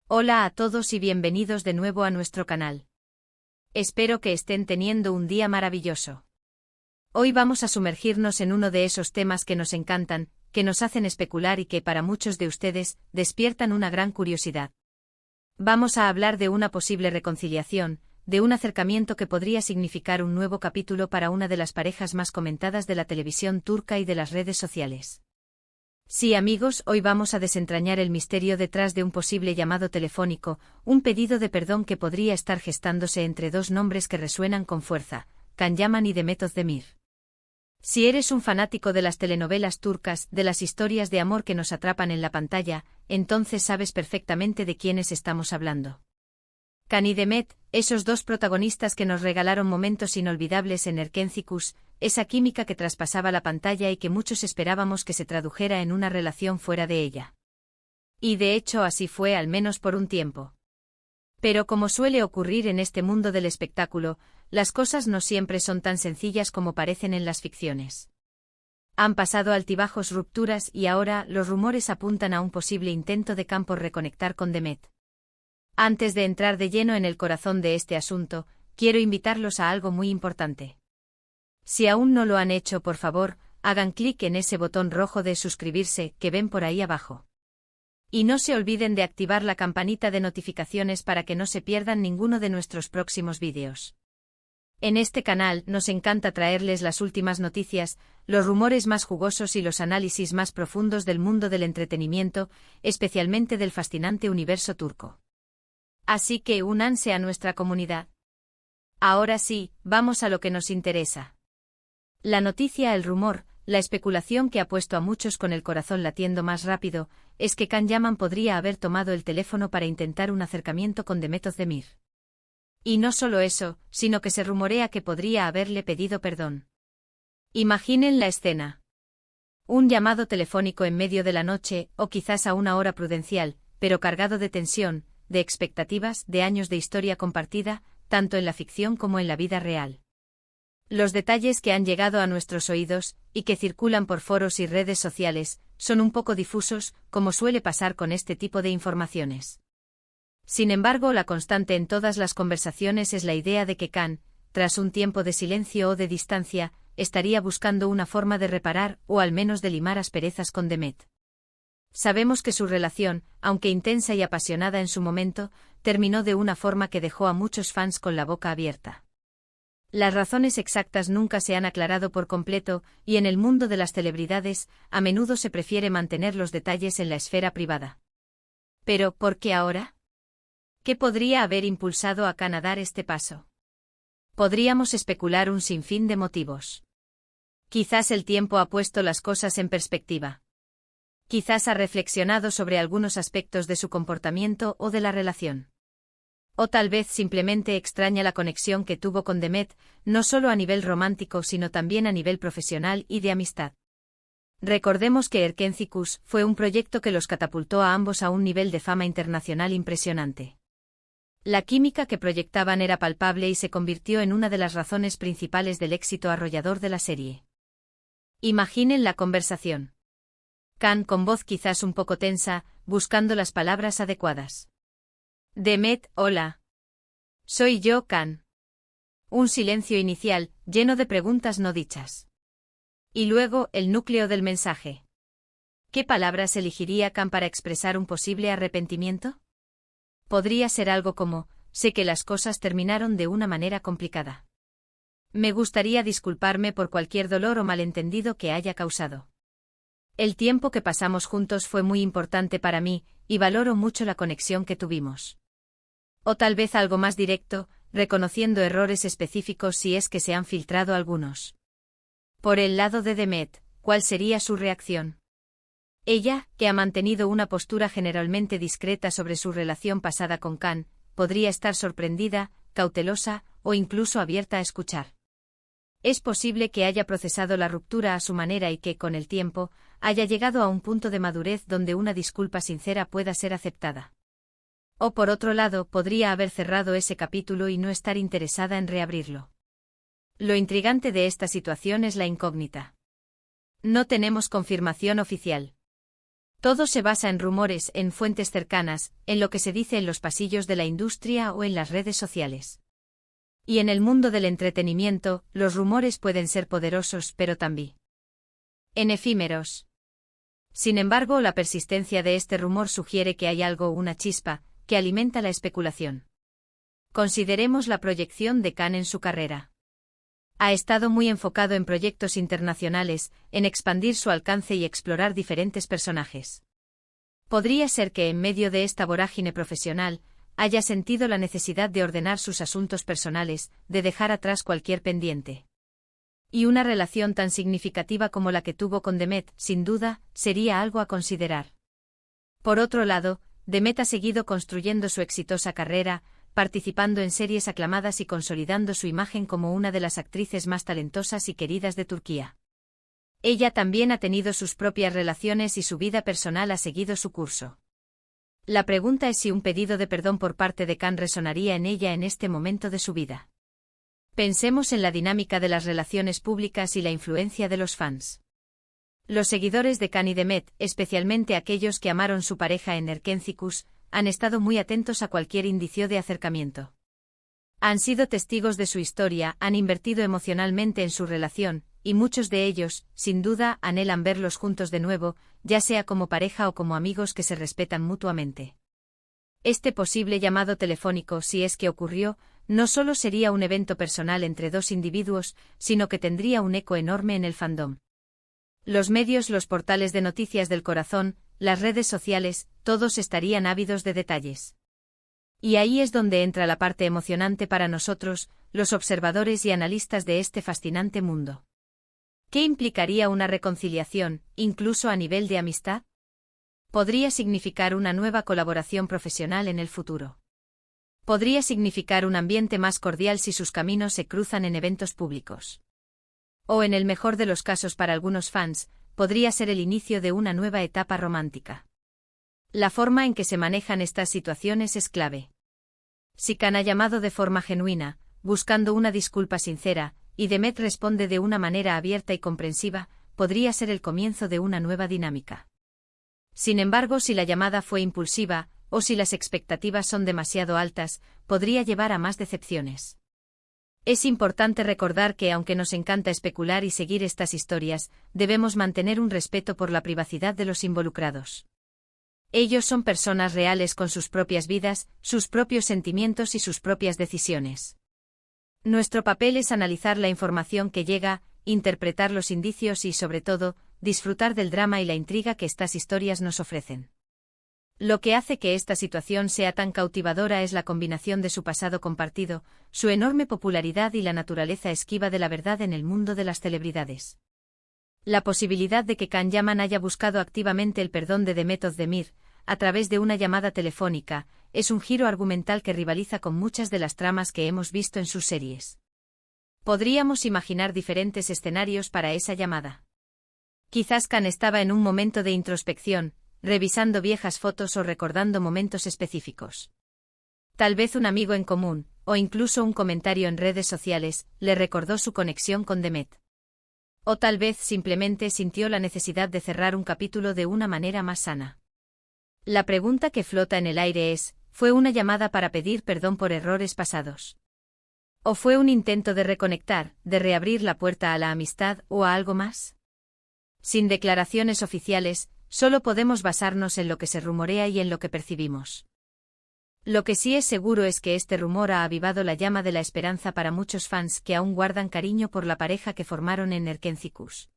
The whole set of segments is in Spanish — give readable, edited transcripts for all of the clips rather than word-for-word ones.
Hola a todos y bienvenidos de nuevo a nuestro canal. Espero que estén teniendo un día maravilloso. Hoy vamos a sumergirnos en uno de esos temas que nos encantan, que nos hacen especular y que para muchos de ustedes despiertan una gran curiosidad. Vamos a hablar de una posible reconciliación, de un acercamiento que podría significar un nuevo capítulo para una de las parejas más comentadas de la televisión turca y de las redes sociales. Sí, amigos, hoy vamos a desentrañar el misterio detrás de un posible llamado telefónico, un pedido de perdón que podría estar gestándose entre dos nombres que resuenan con fuerza, Can Yaman y Demet Özdemir. Si eres un fanático de las telenovelas turcas, de las historias de amor que nos atrapan en la pantalla, entonces sabes perfectamente de quiénes estamos hablando. Can y Demet, esos dos protagonistas que nos regalaron momentos inolvidables en Erkenci, esa química que traspasaba la pantalla y que muchos esperábamos que se tradujera en una relación fuera de ella. Y de hecho así fue al menos por un tiempo. Pero como suele ocurrir en este mundo del espectáculo, las cosas no siempre son tan sencillas como parecen en las ficciones. Han pasado altibajos, rupturas y ahora los rumores apuntan a un posible intento de Can por reconectar con Demet. Antes de entrar de lleno en el corazón de este asunto, quiero invitarlos a algo muy importante. Si aún no lo han hecho, por favor, hagan clic en ese botón rojo de suscribirse que ven por ahí abajo. Y no se olviden de activar la campanita de notificaciones para que no se pierdan ninguno de nuestros próximos vídeos. En este canal nos encanta traerles las últimas noticias, los rumores más jugosos y los análisis más profundos del mundo del entretenimiento, especialmente del fascinante universo turco. Así que únanse a nuestra comunidad. Ahora sí, vamos a lo que nos interesa. La noticia, el rumor, la especulación que ha puesto a muchos con el corazón latiendo más rápido, es que Can Yaman podría haber tomado el teléfono para intentar un acercamiento con Demet Özdemir. Y no solo eso, sino que se rumorea que podría haberle pedido perdón. Imaginen la escena. Un llamado telefónico en medio de la noche, o quizás a una hora prudencial, pero cargado de tensión, de expectativas, de años de historia compartida, tanto en la ficción como en la vida real. Los detalles que han llegado a nuestros oídos, y que circulan por foros y redes sociales, son un poco difusos, como suele pasar con este tipo de informaciones. Sin embargo, la constante en todas las conversaciones es la idea de que Can, tras un tiempo de silencio o de distancia, estaría buscando una forma de reparar o al menos de limar asperezas con Demet. Sabemos que su relación, aunque intensa y apasionada en su momento, terminó de una forma que dejó a muchos fans con la boca abierta. Las razones exactas nunca se han aclarado por completo, y en el mundo de las celebridades, a menudo se prefiere mantener los detalles en la esfera privada. Pero, ¿por qué ahora? ¿Qué podría haber impulsado a Can a dar este paso? Podríamos especular un sinfín de motivos. Quizás el tiempo ha puesto las cosas en perspectiva. Quizás ha reflexionado sobre algunos aspectos de su comportamiento o de la relación. O tal vez simplemente extraña la conexión que tuvo con Demet, no solo a nivel romántico sino también a nivel profesional y de amistad. Recordemos que Erkenci fue un proyecto que los catapultó a ambos a un nivel de fama internacional impresionante. La química que proyectaban era palpable y se convirtió en una de las razones principales del éxito arrollador de la serie. Imaginen la conversación. Can con voz quizás un poco tensa, buscando las palabras adecuadas. Demet, hola. Soy yo, Can. Un silencio inicial, lleno de preguntas no dichas. Y luego, el núcleo del mensaje. ¿Qué palabras elegiría Can para expresar un posible arrepentimiento? Podría ser algo como, sé que las cosas terminaron de una manera complicada. Me gustaría disculparme por cualquier dolor o malentendido que haya causado. El tiempo que pasamos juntos fue muy importante para mí, y valoro mucho la conexión que tuvimos. O tal vez algo más directo, reconociendo errores específicos si es que se han filtrado algunos. Por el lado de Demet, ¿cuál sería su reacción? Ella, que ha mantenido una postura generalmente discreta sobre su relación pasada con Can, podría estar sorprendida, cautelosa, o incluso abierta a escuchar. Es posible que haya procesado la ruptura a su manera y que, con el tiempo, haya llegado a un punto de madurez donde una disculpa sincera pueda ser aceptada. O por otro lado, podría haber cerrado ese capítulo y no estar interesada en reabrirlo. Lo intrigante de esta situación es la incógnita. No tenemos confirmación oficial. Todo se basa en rumores, en fuentes cercanas, en lo que se dice en los pasillos de la industria o en las redes sociales. Y en el mundo del entretenimiento, los rumores pueden ser poderosos, pero también efímeros. Sin embargo, la persistencia de este rumor sugiere que hay algo, una chispa, que alimenta la especulación. Consideremos la proyección de Khan en su carrera. Ha estado muy enfocado en proyectos internacionales, en expandir su alcance y explorar diferentes personajes. Podría ser que en medio de esta vorágine profesional, haya sentido la necesidad de ordenar sus asuntos personales, de dejar atrás cualquier pendiente. Y una relación tan significativa como la que tuvo con Demet, sin duda, sería algo a considerar. Por otro lado, Demet ha seguido construyendo su exitosa carrera, participando en series aclamadas y consolidando su imagen como una de las actrices más talentosas y queridas de Turquía. Ella también ha tenido sus propias relaciones y su vida personal ha seguido su curso. La pregunta es si un pedido de perdón por parte de Khan resonaría en ella en este momento de su vida. Pensemos en la dinámica de las relaciones públicas y la influencia de los fans. Los seguidores de Khan y Demet, especialmente aquellos que amaron su pareja en Erkencikus, han estado muy atentos a cualquier indicio de acercamiento. Han sido testigos de su historia, han invertido emocionalmente en su relación, y muchos de ellos, sin duda, anhelan verlos juntos de nuevo, ya sea como pareja o como amigos que se respetan mutuamente. Este posible llamado telefónico, si es que ocurrió, no solo sería un evento personal entre dos individuos, sino que tendría un eco enorme en el fandom. Los medios, los portales de noticias del corazón, las redes sociales, todos estarían ávidos de detalles. Y ahí es donde entra la parte emocionante para nosotros, los observadores y analistas de este fascinante mundo. ¿Qué implicaría una reconciliación, incluso a nivel de amistad? Podría significar una nueva colaboración profesional en el futuro. Podría significar un ambiente más cordial si sus caminos se cruzan en eventos públicos. O en el mejor de los casos para algunos fans, podría ser el inicio de una nueva etapa romántica. La forma en que se manejan estas situaciones es clave. Si Khan ha llamado de forma genuina, buscando una disculpa sincera, y Demet responde de una manera abierta y comprensiva, podría ser el comienzo de una nueva dinámica. Sin embargo, si la llamada fue impulsiva, o si las expectativas son demasiado altas, podría llevar a más decepciones. Es importante recordar que aunque nos encanta especular y seguir estas historias, debemos mantener un respeto por la privacidad de los involucrados. Ellos son personas reales con sus propias vidas, sus propios sentimientos y sus propias decisiones. Nuestro papel es analizar la información que llega, interpretar los indicios y, sobre todo, disfrutar del drama y la intriga que estas historias nos ofrecen. Lo que hace que esta situación sea tan cautivadora es la combinación de su pasado compartido, su enorme popularidad y la naturaleza esquiva de la verdad en el mundo de las celebridades. La posibilidad de que Can Yaman haya buscado activamente el perdón de Demet Özdemir, a través de una llamada telefónica, es un giro argumental que rivaliza con muchas de las tramas que hemos visto en sus series. Podríamos imaginar diferentes escenarios para esa llamada. Quizás Can estaba en un momento de introspección, revisando viejas fotos o recordando momentos específicos. Tal vez un amigo en común, o incluso un comentario en redes sociales, le recordó su conexión con Demet. O tal vez simplemente sintió la necesidad de cerrar un capítulo de una manera más sana. La pregunta que flota en el aire es, ¿fue una llamada para pedir perdón por errores pasados? ¿O fue un intento de reconectar, de reabrir la puerta a la amistad o a algo más? Sin declaraciones oficiales, solo podemos basarnos en lo que se rumorea y en lo que percibimos. Lo que sí es seguro es que este rumor ha avivado la llama de la esperanza para muchos fans que aún guardan cariño por la pareja que formaron en Erkencikus.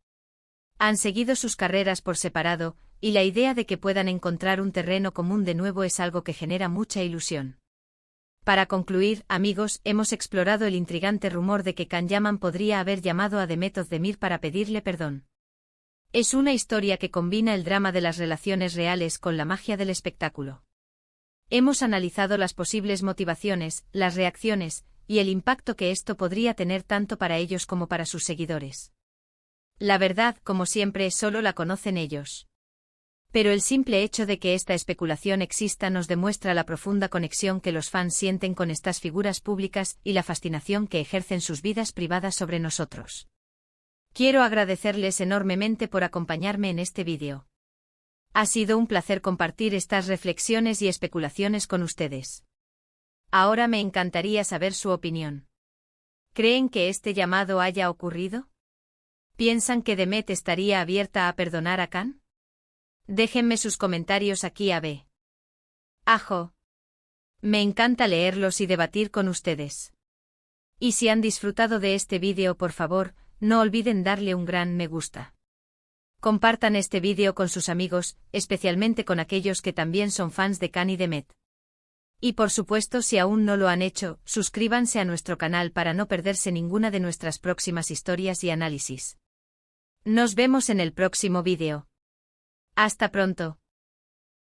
Han seguido sus carreras por separado, y la idea de que puedan encontrar un terreno común de nuevo es algo que genera mucha ilusión. Para concluir, amigos, hemos explorado el intrigante rumor de que Can Yaman podría haber llamado a Demet Özdemir para pedirle perdón. Es una historia que combina el drama de las relaciones reales con la magia del espectáculo. Hemos analizado las posibles motivaciones, las reacciones, y el impacto que esto podría tener tanto para ellos como para sus seguidores. La verdad, como siempre, solo la conocen ellos. Pero el simple hecho de que esta especulación exista nos demuestra la profunda conexión que los fans sienten con estas figuras públicas y la fascinación que ejercen sus vidas privadas sobre nosotros. Quiero agradecerles enormemente por acompañarme en este vídeo. Ha sido un placer compartir estas reflexiones y especulaciones con ustedes. Ahora me encantaría saber su opinión. ¿Creen que este llamado haya ocurrido? ¿Piensan que Demet estaría abierta a perdonar a Khan? Déjenme sus comentarios aquí abajo. Ajo. Me encanta leerlos y debatir con ustedes. Y si han disfrutado de este vídeo, por favor, no olviden darle un gran me gusta. Compartan este vídeo con sus amigos, especialmente con aquellos que también son fans de Khan y Demet. Y por supuesto, si aún no lo han hecho, suscríbanse a nuestro canal para no perderse ninguna de nuestras próximas historias y análisis. Nos vemos en el próximo vídeo. Hasta pronto.